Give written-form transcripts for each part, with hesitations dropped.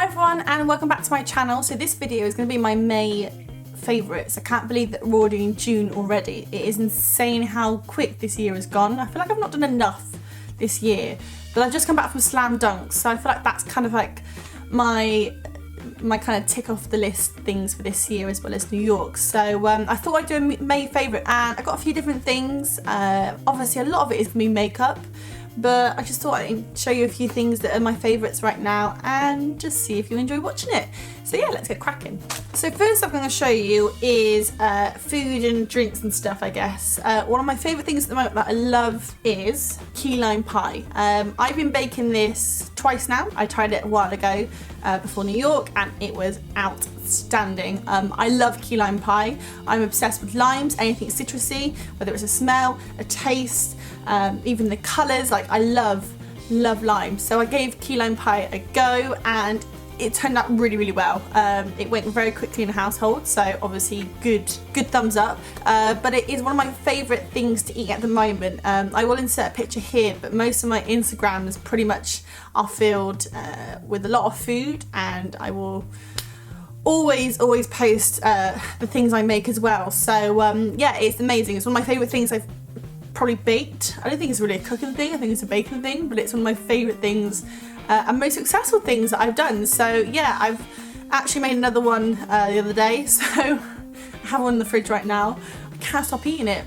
Hi everyone and welcome back to my channel. So this video is going to be my May favourites. I can't believe that we're already in June already. It is insane how quick this year has gone. I feel like I've not done enough this year, but I've just come back from Slam Dunks, so I feel like that's kind of like my kind of tick off the list things for this year, as well as New York. So I thought I'd do a May favourite, and I got a few different things. Obviously a lot of it is going to be makeup, but I just thought I'd show you a few things that are my favourites right now and just see if you enjoy watching it. So yeah, let's get cracking. So first I'm going to show you is food and drinks and stuff, I guess. One of my favourite things at the moment that I love is key lime pie. I've been baking this twice now. I tried it a while ago before New York and it was outstanding. I love key lime pie. I'm obsessed with limes, anything citrusy, whether it's a smell, a taste, even the colours. Like I love lime. So I gave key lime pie a go and it turned out really well. It went very quickly in the household, so obviously good thumbs up. But it is one of my favourite things to eat at the moment. I will insert a picture here, but most of my Instagrams pretty much are filled with a lot of food, and I will always post the things I make as well. So yeah, it's amazing. It's one of my favourite things I've probably baked. I don't think it's really a cooking thing, I think it's a baking thing, but it's one of my favourite things and most successful things that I've done. So yeah, I've actually made another one the other day, so I have one in the fridge right now. I can't stop eating it.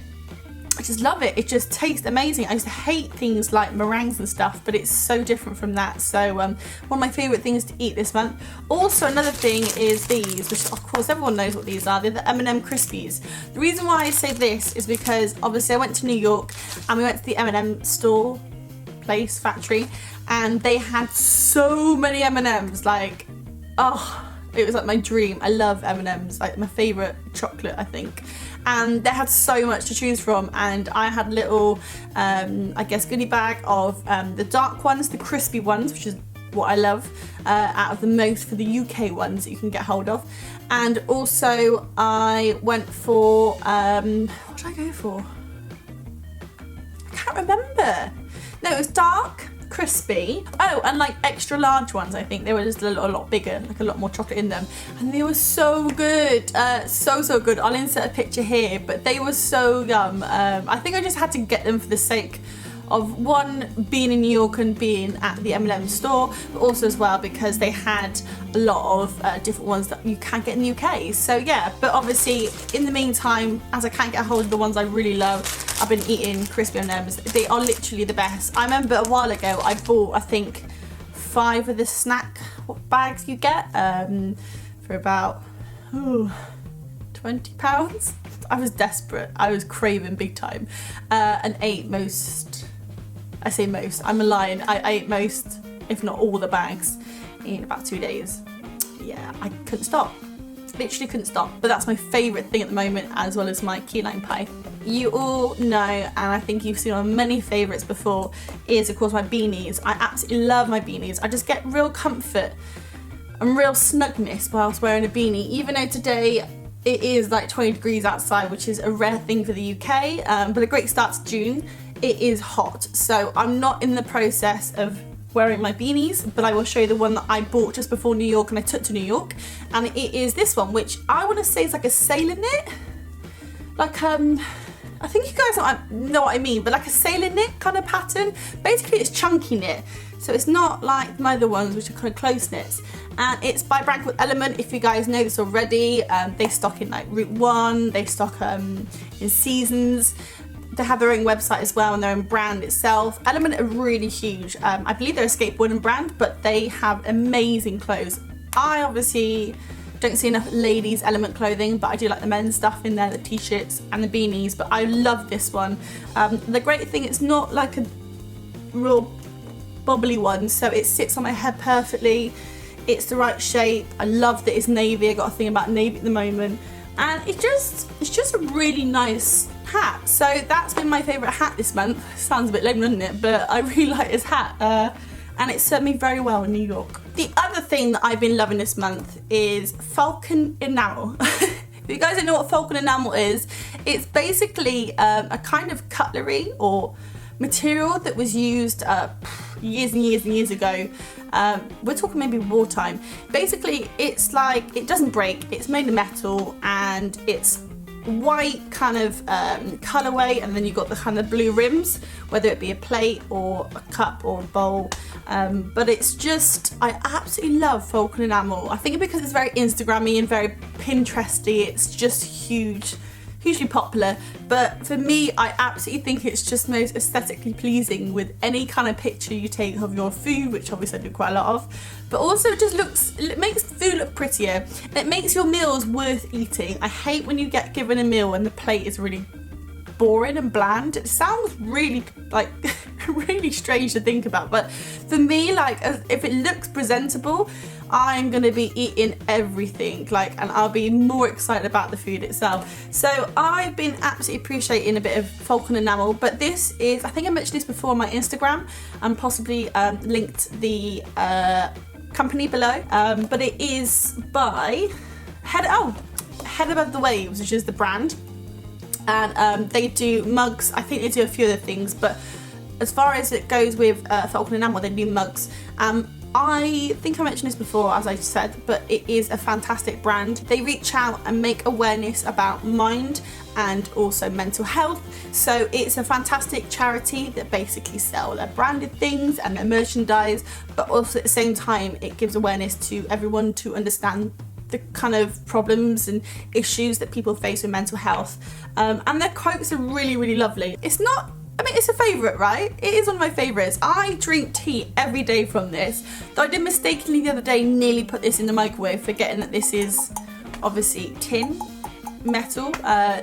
I just love it. It just tastes amazing. I used to hate things like meringues and stuff, but it's so different from that. So one of my favourite things to eat this month. Also another thing is these, which of course everyone knows what these are. They're the M&M Crispies. The reason why I say this is because obviously I went to New York and we went to the M&M store, place, factory, and they had so many M&Ms. Like, oh, it was like my dream. I love M&Ms, like my favourite chocolate, I think. And they had so much to choose from, and I had little, I guess, goodie bag of the dark ones, the crispy ones, which is what I love, out of the most for the UK ones that you can get hold of. And also I went for, what did I go for? I can't remember. No, it was dark, crispy. Oh, and like extra large ones, I think. They were just a lot bigger, like a lot more chocolate in them. And they were so good, so good. I'll insert a picture here, but they were so yum. I think I just had to get them for the sake of one, being in New York and being at the M&M store, but also as well because they had a lot of different ones that you can't get in the UK. So yeah, but obviously in the meantime, as I can't get a hold of the ones I really love, I've been eating crispy M&Ms. They are literally the best. I remember a while ago I bought, I think, 5 of the snack bags you get for about £20. I was desperate. I was craving big time, and ate most. I say most, I'm a lion. I ate most, if not all the bags in about 2 days. Yeah, I couldn't stop. Literally couldn't stop. But that's my favourite thing at the moment, as well as my key lime pie. You all know, and I think you've seen on many favourites before, is of course my beanies. I absolutely love my beanies. I just get real comfort and real snugness whilst wearing a beanie. Even though today it is like 20 degrees outside, which is a rare thing for the UK, but a great start to June. It is hot, so I'm not in the process of wearing my beanies, but I will show you the one that I bought just before New York and I took to New York, and it is this one, which I want to say is like a sailor knit, like I think you guys know what I mean, but like a sailor knit kind of pattern. Basically it's chunky knit, so it's not like my other ones which are kind of close knits, and it's by a brand called Element. If you guys know this already, they stock in like Route 1, they stock in Seasons. They have their own website as well and their own brand itself. Element are really huge. I believe they're a skateboarding brand, but they have amazing clothes. I obviously don't see enough ladies Element clothing, but I do like the men's stuff in there, the t-shirts and the beanies, but I love this one. The great thing, it's not like a real bobbly one, so it sits on my head perfectly. It's the right shape. I love that it's navy. I got a thing about navy at the moment. And it's just a really nice hat. So that's been my favourite hat this month. Sounds a bit lame, doesn't it? But I really like this hat, and it served me very well in New York. The other thing that I've been loving this month is Falcon Enamel. If you guys don't know what Falcon Enamel is, it's basically a kind of cutlery or material that was used years and years and years ago. We're talking maybe wartime. Basically, it's like, it doesn't break, it's made of metal, and it's white kind of colorway, and then you've got the kind of blue rims, whether it be a plate or a cup or a bowl. But it's just, I absolutely love Falcon Enamel. I think because it's very Instagrammy and very Pinteresty, it's just hugely popular. But for me, I absolutely think it's just most aesthetically pleasing with any kind of picture you take of your food, which obviously I do quite a lot of, but also it makes food look prettier, and it makes your meals worth eating. I hate when you get given a meal and the plate is really boring and bland. It sounds really like really strange to think about, but for me, like, if it looks presentable, I'm gonna be eating everything, like, and I'll be more excited about the food itself. So I've been absolutely appreciating a bit of Falcon Enamel, but this is, I think I mentioned this before on my Instagram, and possibly linked the company below, but it is by Head Above the Waves, which is the brand. And they do mugs. I think they do a few other things, but as far as it goes with Falcon Enamel, they do mugs. I think I mentioned this before, as I said, but it is a fantastic brand. They reach out and make awareness about mind and also mental health. So it's a fantastic charity that basically sell their branded things and their merchandise, but also at the same time, it gives awareness to everyone to understand the kind of problems and issues that people face with mental health. And their quotes are really lovely. It's not, I mean, it's a favourite, right? It is one of my favourites. I drink tea every day from this, though I did mistakenly the other day nearly put this in the microwave, forgetting that this is obviously tin metal.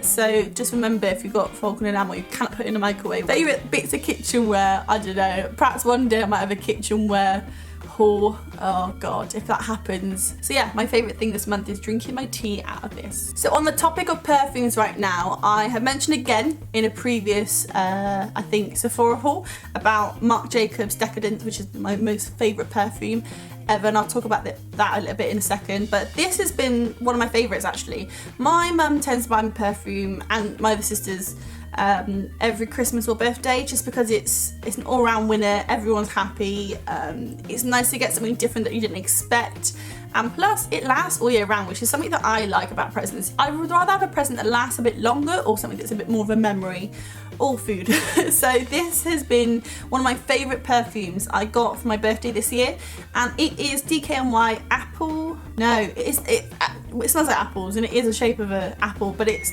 So just remember, if you've got Falcon Enamel, you can't put it in the microwave. Favourite bits of kitchenware, I don't know, perhaps one day I might have a kitchenware haul. Oh god, if that happens. So yeah, my favourite thing this month is drinking my tea out of this. So on the topic of perfumes right now, I have mentioned again in a previous I think Sephora haul about Marc Jacobs Decadence, which is my most favourite perfume ever, and I'll talk about that a little bit in a second. But this has been one of my favourites actually. My mum tends to buy me perfume, and my other sisters, every Christmas or birthday, just because it's an all-round winner, everyone's happy, it's nice to get something different that you didn't expect, and plus it lasts all year round, which is something that I like about presents. I would rather have a present that lasts a bit longer, or something that's a bit more of a memory, or food. So this has been one of my favourite perfumes I got for my birthday this year, and it is DKNY apple. No, it smells like apples, and it is the shape of an apple, but it is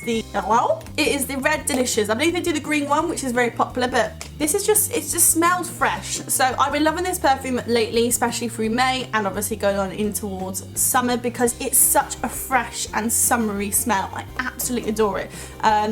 the Red Delicious. I believe they do the green one, which is very popular, but this is just, it just smells fresh. So I've been loving this perfume lately, especially through May, and obviously going on in towards summer, because it's such a fresh and summery smell. I absolutely adore it.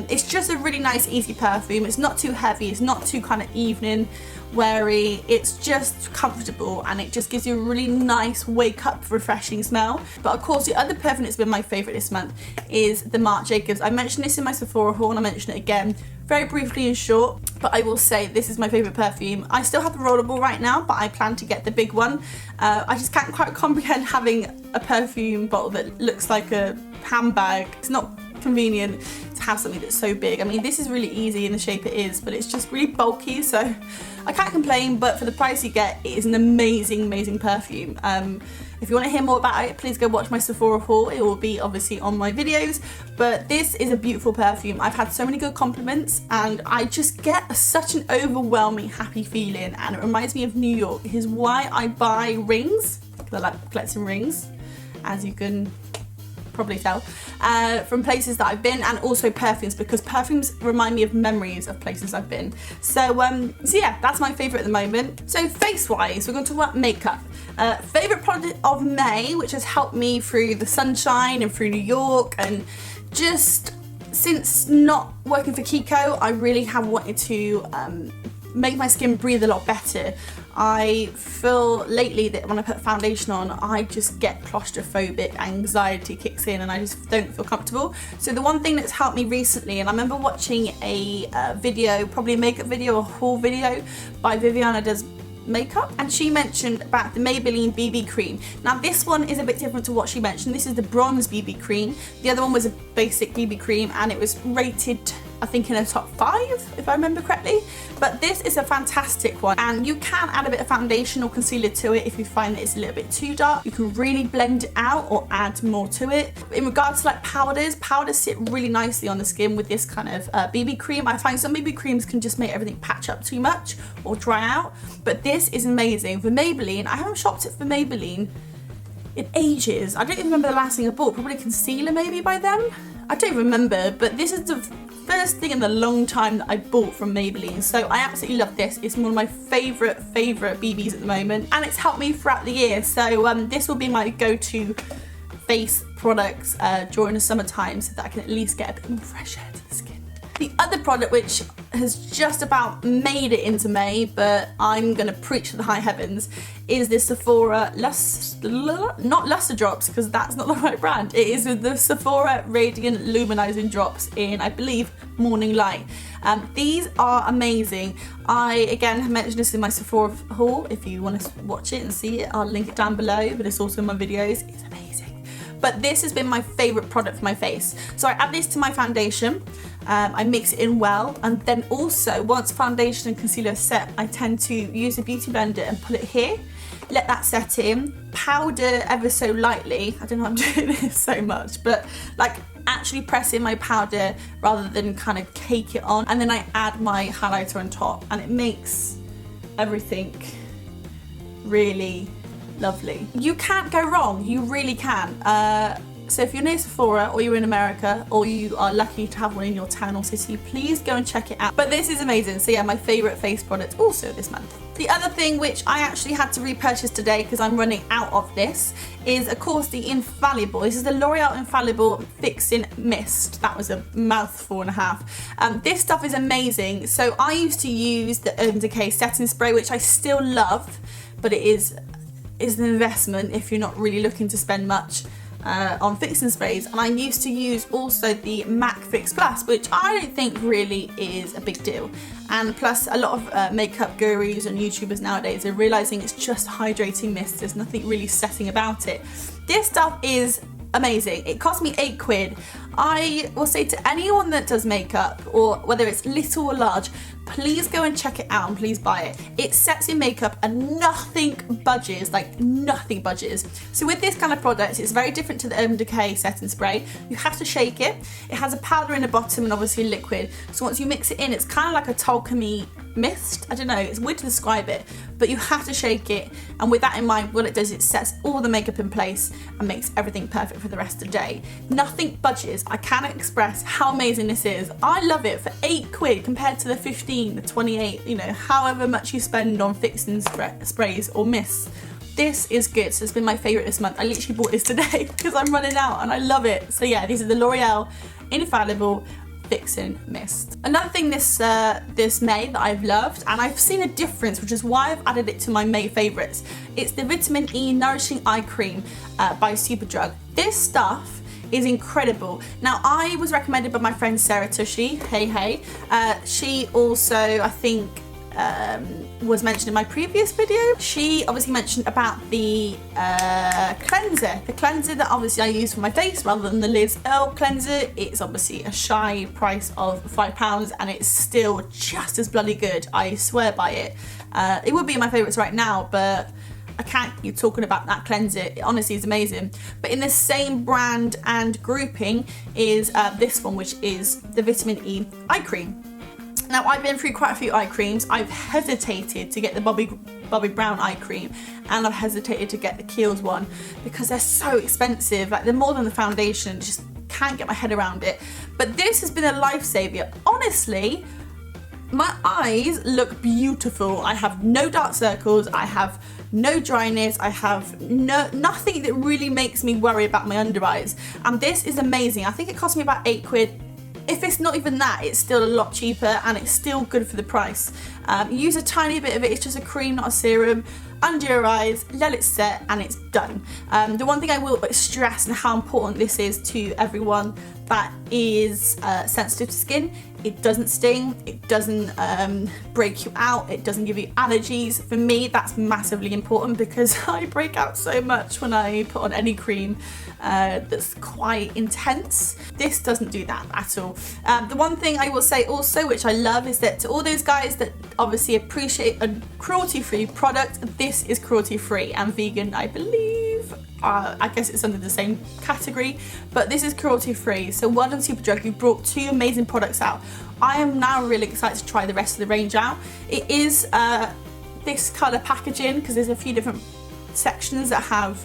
It's just a really nice, easy perfume. It's not too heavy, it's not too kind of evening weary, it's just comfortable, and it just gives you a really nice wake up refreshing smell. But of course, the other perfume that's been my favourite this month is the Marc Jacobs. I mentioned this in my Sephora haul, and I mention it again very briefly and short, but I will say this is my favourite perfume. I still have the rollable right now, but I plan to get the big one. I just can't quite comprehend having a perfume bottle that looks like a handbag. It's not convenient to have something that's so big. I mean, this is really easy in the shape it is, but it's just really bulky, so I can't complain. But for the price you get, it is an amazing perfume. If you want to hear more about it, please go watch my Sephora haul. It will be obviously on my videos, but this is a beautiful perfume. I've had so many good compliments, and I just get such an overwhelming happy feeling, and it reminds me of New York. It is why I buy rings, because I like collecting rings, as you can probably tell, from places that I've been, and also perfumes, because perfumes remind me of memories of places I've been. So yeah, that's my favourite at the moment. So face wise, we're going to talk about makeup. Favourite product of May, which has helped me through the sunshine and through New York, and just since not working for Kiko, I really have wanted to make my skin breathe a lot better. I feel lately that when I put foundation on, I just get claustrophobic, anxiety kicks in, and I just don't feel comfortable. So the one thing that's helped me recently, and I remember watching a video, probably a makeup video, a haul video by Viviana Does Makeup, and she mentioned about the Maybelline BB cream. Now this one is a bit different to what she mentioned. This is the bronze BB cream. The other one was a basic BB cream, and it was rated I think in a top 5 if I remember correctly, but this is a fantastic one, and you can add a bit of foundation or concealer to it if you find that it's a little bit too dark. You can really blend it out or add more to it. In regards to like powders sit really nicely on the skin with this kind of BB cream. I find some BB creams can just make everything patch up too much or dry out, but this is amazing. For Maybelline, I haven't shopped it for Maybelline in ages. I don't even remember the last thing I bought, probably concealer maybe by them. I don't remember, but this is the first thing in a long time that I bought from Maybelline, so I absolutely love this. It's one of my favourite BBs at the moment, and it's helped me throughout the year, so this will be my go-to face products during the summertime, so that I can at least get a bit more fresh air to the skin. The other product, which has just about made it into May, but I'm gonna preach to the high heavens, is this Sephora not Luster Drops, because that's not the right brand. It is the Sephora Radiant Luminizing Drops in, I believe, Morning Light. These are amazing. I, again, have mentioned this in my Sephora haul. If you want to watch it and see it, I'll link it down below, but it's also in my videos. It's amazing. But this has been my favourite product for my face. So I add this to my foundation. I mix it in well, and then also once foundation and concealer are set, I tend to use a beauty blender and put it here, let that set in, powder ever so lightly. I don't know, I'm doing this so much, but like actually press in my powder rather than kind of cake it on, and then I add my highlighter on top, and it makes everything really lovely. You can't go wrong, you really can. So if you're near Sephora, or you're in America, or you are lucky to have one in your town or city, please go and check it out. But this is amazing. So yeah, my favourite face product also this month. The other thing which I actually had to repurchase today because I'm running out of this is, of course, the Infallible. This is the L'Oreal Infallible Fixing Mist. That was a mouthful and a half. This stuff is amazing. So I used to use the Urban Decay setting spray, which I still love, but it is an investment if you're not really looking to spend much on fixing sprays. And I used to use also the MAC Fix Plus, which I don't think really is a big deal. And plus, a lot of makeup gurus and YouTubers nowadays are realizing it's just hydrating mist. There's nothing really setting about it. This stuff is amazing. It cost me £8. I will say to anyone that does makeup, or whether it's little or large, please go and check it out and please buy it. It sets your makeup and nothing budges, like nothing budges. So with this kind of product, it's very different to the Urban Decay setting spray. You have to shake it. It has a powder in the bottom and obviously liquid. So once you mix it in, it's kind of like a talcum-y mist. I don't know, it's weird to describe it, but you have to shake it. And with that in mind, what it does, it sets all the makeup in place and makes everything perfect for the rest of the day. Nothing budges. I cannot express how amazing this is. I love it for £8 compared to the 15, the 28, you know, however much you spend on fixing sprays or mists. This is good. So it's been my favourite this month. I literally bought this today because I'm running out and I love it. So yeah, these are the L'Oreal Infallible Fixing Mist. Another thing this May that I've loved, and I've seen a difference, which is why I've added it to my May favourites. It's the Vitamin E Nourishing Eye Cream by Superdrug. This stuff is incredible. Now, I was recommended by my friend Sarah Tushy. Hey. She also, I think, was mentioned in my previous video. She obviously mentioned about the cleanser. The cleanser that obviously I use for my face rather than the Liz Earl cleanser. It's obviously a shy price of £5 and it's still just as bloody good. I swear by it. It would be my favourites right now, but I can't keep talking about that cleanser. It honestly is amazing. But in the same brand and grouping is this one, which is the Vitamin E Eye Cream. Now, I've been through quite a few eye creams. I've hesitated to get the Bobbi Brown eye cream, and I've hesitated to get the Kiehl's one because they're so expensive. Like, they're more than the foundation. Just can't get my head around it. But this has been a lifesaver. Honestly, my eyes look beautiful. I have no dark circles. I have no dryness. I have nothing that really makes me worry about my under eyes. And this is amazing. I think it cost me about £8. If it's not even that, it's still a lot cheaper and it's still good for the price. Use a tiny bit of it. It's just a cream, not a serum. Under your eyes, let it set, and it's done. The one thing I will stress and how important this is to everyone that is sensitive to skin it doesn't sting, it doesn't break you out, it doesn't give you allergies. For me, that's massively important because I break out so much when I put on any cream that's quite intense. This doesn't do that at all. The one thing I will say also, which I love, is that to all those guys that obviously appreciate a cruelty-free product, this is cruelty-free and vegan, I believe. I guess it's under the same category, but this is cruelty-free. So well done, Superdrug, you brought 2 amazing products out. I am now really excited to try the rest of the range out. It is this colour packaging, because there's a few different sections that have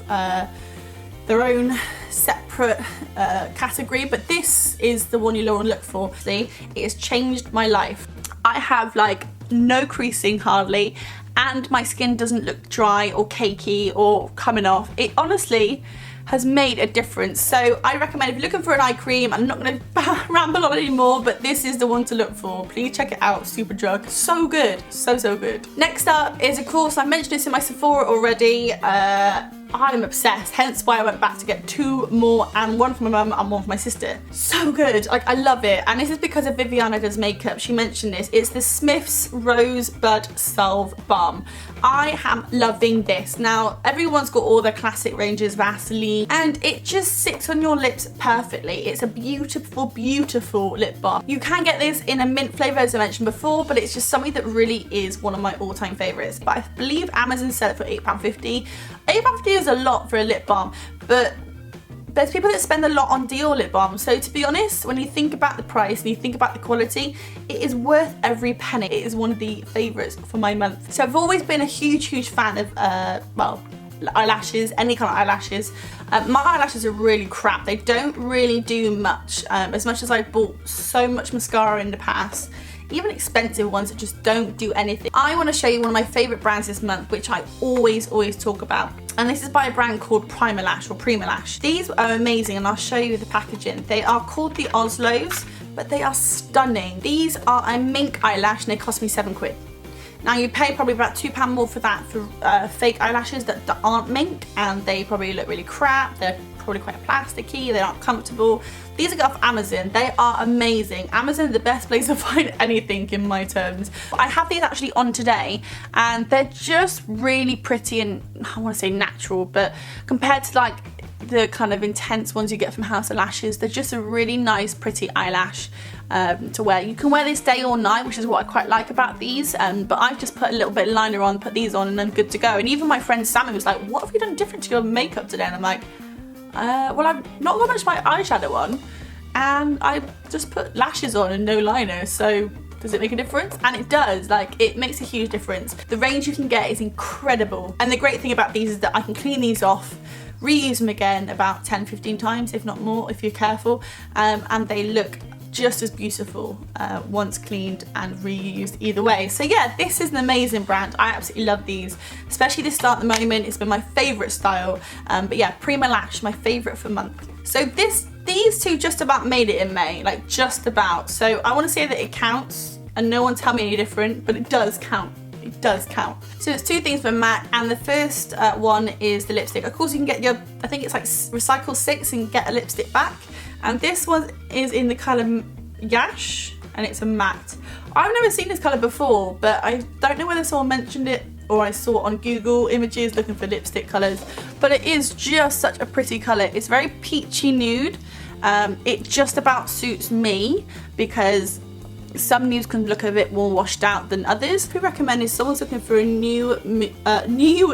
their own separate category, but this is the one you'll want to look for. See, it has changed my life. I have like no creasing hardly, and my skin doesn't look dry or cakey or coming off. It honestly has made a difference. So I recommend, if you're looking for an eye cream, I'm not going to ramble on anymore, but this is the one to look for. Please check it out, Superdrug. So good, so good. Next up is, of course, I mentioned this in my Sephora already, I'm obsessed, hence why I went back to get 2 more, and one for my mum and one for my sister. So good, like I love it. And this is because of Viviana does makeup, she mentioned this. It's the Smith's Rosebud Salve Balm. I am loving this. Now, everyone's got all their classic ranges, Vaseline, and it just sits on your lips perfectly. It's a beautiful, beautiful lip balm. You can get this in a mint flavour, as I mentioned before, but it's just something that really is one of my all-time favourites. But I believe Amazon sell it for £8.50. £8.50 is a lot for a lip balm, but there's people that spend a lot on Dior lip balm. So to be honest, when you think about the price and you think about the quality, it is worth every penny. It is one of the favourites for my month. So I've always been a huge fan of, well, eyelashes, any kind of eyelashes. My eyelashes are really crap. They don't really do much. As much as I've bought so much mascara in the past, even expensive ones that just don't do anything. I want to show you one of my favourite brands this month, which I always talk about. And this is by a brand called Primalash or Primalash. These are amazing, and I'll show you the packaging. They are called the Oslos, but they are stunning. These are a mink eyelash and they cost me £7. Now you pay probably about £2 more for that for fake eyelashes that aren't mink, and they probably look really crap. They're probably quite plasticky, they aren't comfortable. These are off Amazon. They are amazing. Amazon is the best place to find anything in my terms. I have these actually on today, and they're just really pretty and, I want to say natural, but compared to like the kind of intense ones you get from House of Lashes, they're just a really nice, pretty eyelash to wear. You can wear this day or night, which is what I quite like about these, but I've just put a little bit of liner on, put these on, and I'm good to go. And even my friend Sammy was like, what have you done different to your makeup today? And I'm like, well, I've not got much of my eyeshadow on, and I just put lashes on and no liner, so does it make a difference? And it does. Like, it makes a huge difference. The range you can get is incredible, and the great thing about these is that I can clean these off, reuse them again about 10-15 times, if not more, if you're careful, and they look just as beautiful once cleaned and reused either way. So yeah, this is an amazing brand. I absolutely love these, especially this style at the moment. It's been my favourite style, but yeah, Primalash, my favourite for month. So these two just about made it in May, like just about. So I want to say that it counts, and no one tell me any different, but it does count. It does count. So it's 2 things from MAC, and the first one is the lipstick. Of course, you can get your, I think it's like recycle 6 and get a lipstick back. And this one is in the colour Yash, and it's a matte. I've never seen this colour before, but I don't know whether someone mentioned it or I saw it on Google Images looking for lipstick colours. But it is just such a pretty colour. It's very peachy nude. It just about suits me because some nudes can look a bit more washed out than others. What I recommend is someone's looking for a new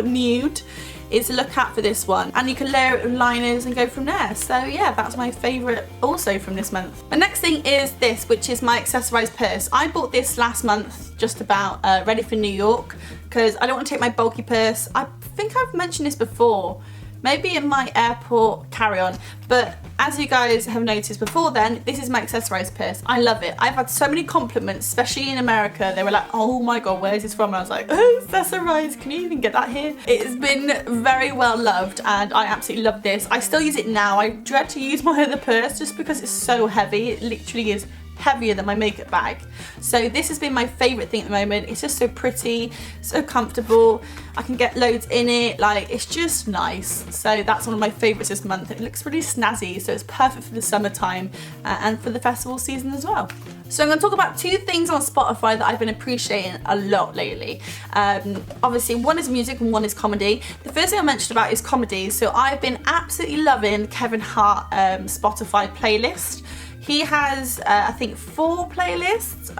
nude, is to look out for this one, and you can layer it with liners and go from there. So yeah, that's my favourite also from this month. The next thing is this, which is my accessorised purse. I bought this last month, just about ready for New York, because I don't want to take my bulky purse. I think I've mentioned this before, maybe in my airport carry-on, but as you guys have noticed before then, this is my accessorised purse. I love it. I've had so many compliments, especially in America. They were like, oh my god, where's this from? And I was like, oh, accessorised, can you even get that here? It has been very well loved, and I absolutely love this. I still use it now. I dread to use my other purse just because it's so heavy. It literally is heavier than my makeup bag. So this has been my favourite thing at the moment. It's just so pretty, so comfortable. I can get loads in it, like it's just nice. So that's one of my favourites this month. It looks really snazzy, so it's perfect for the summertime and for the festival season as well. So I'm going to talk about two things on Spotify that I've been appreciating a lot lately. Obviously, one is music and one is comedy. The first thing I mentioned about is comedy. So I've been absolutely loving Kevin Hart Spotify playlist. He has, I think, 4 playlists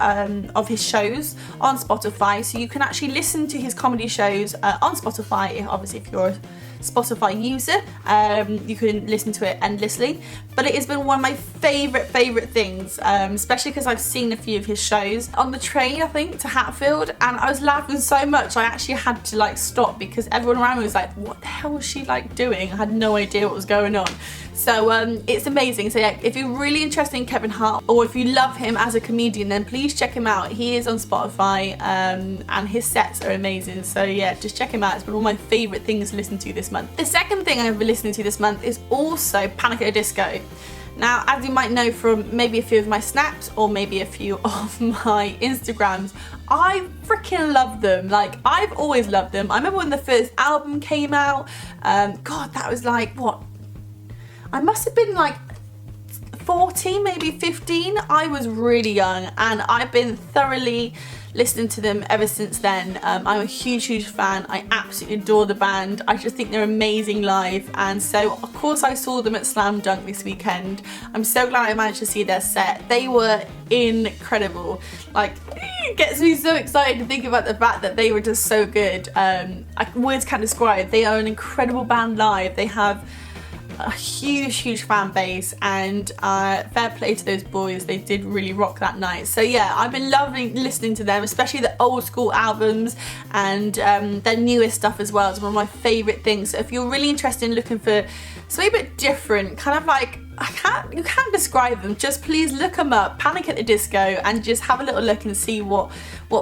of his shows on Spotify. So you can actually listen to his comedy shows on Spotify, obviously if you're a Spotify user. You can listen to it endlessly. But it has been one of my favourite things, especially because I've seen a few of his shows on the train, I think, to Hatfield. And I was laughing so much, I actually had to like stop because everyone around me was like, what the hell was she like doing? I had no idea what was going on. So it's amazing. So yeah, if you're really interested in Kevin Hart, or if you love him as a comedian, then please check him out. He is on Spotify and his sets are amazing. So yeah, just check him out. It's been one of my favourite things to listen to this month. The second thing I've been listening to this month is also Panic at the Disco. Now, as you might know from maybe a few of my snaps or maybe a few of my Instagrams, I freaking love them. Like, I've always loved them. I remember when the first album came out. God, that was like, what? I must have been like 14, maybe 15. I was really young and I've been thoroughly listening to them ever since then. I'm a huge fan. I absolutely adore the band. I just think they're amazing live, and so of course I saw them at Slam Dunk this weekend. I'm so glad I managed to see their set. They were incredible. Like, it gets me so excited to think about the fact that they were just so good. Words can't describe. They are an incredible band live. They have a huge fan base, and fair play to those boys. They did really rock that night. So yeah, I've been loving listening to them, especially the old school albums and their newest stuff as well. It's one of my favourite things. So if you're really interested in looking for something a bit different, kind of like, you can't describe them, just please look them up, Panic at the Disco, and just have a little look and see what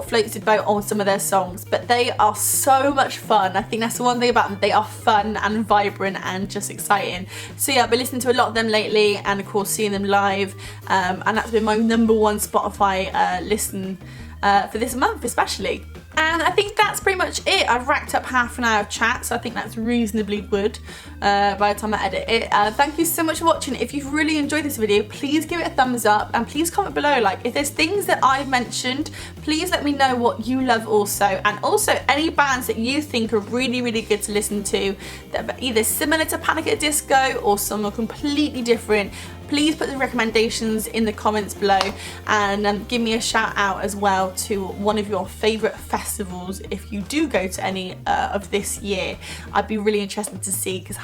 floats your boat on some of their songs. But they are so much fun. I think that's the one thing about them. They are fun and vibrant and just exciting. So yeah, I've been listening to a lot of them lately, and of course seeing them live, and that's been my #1 Spotify listen for this month especially. And I think that's pretty much it. I've racked up half an hour of chat, so I think that's reasonably good by the time I edit it. Thank you so much for watching. If you've really enjoyed this video, please give it a thumbs up, and please comment below. Like, if there's things that I've mentioned, please let me know what you love also. And also any bands that you think are really good to listen to that are either similar to Panic at the Disco or some are completely different. Please put the recommendations in the comments below, and give me a shout out as well to one of your favourite festivals if you do go to any of this year. I'd be really interested to see, because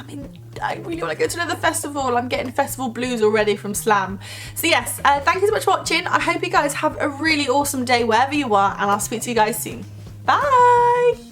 I really want to go to another festival. I'm getting festival blues already from Slam. So yes, thank you so much for watching. I hope you guys have a really awesome day wherever you are, and I'll speak to you guys soon. Bye!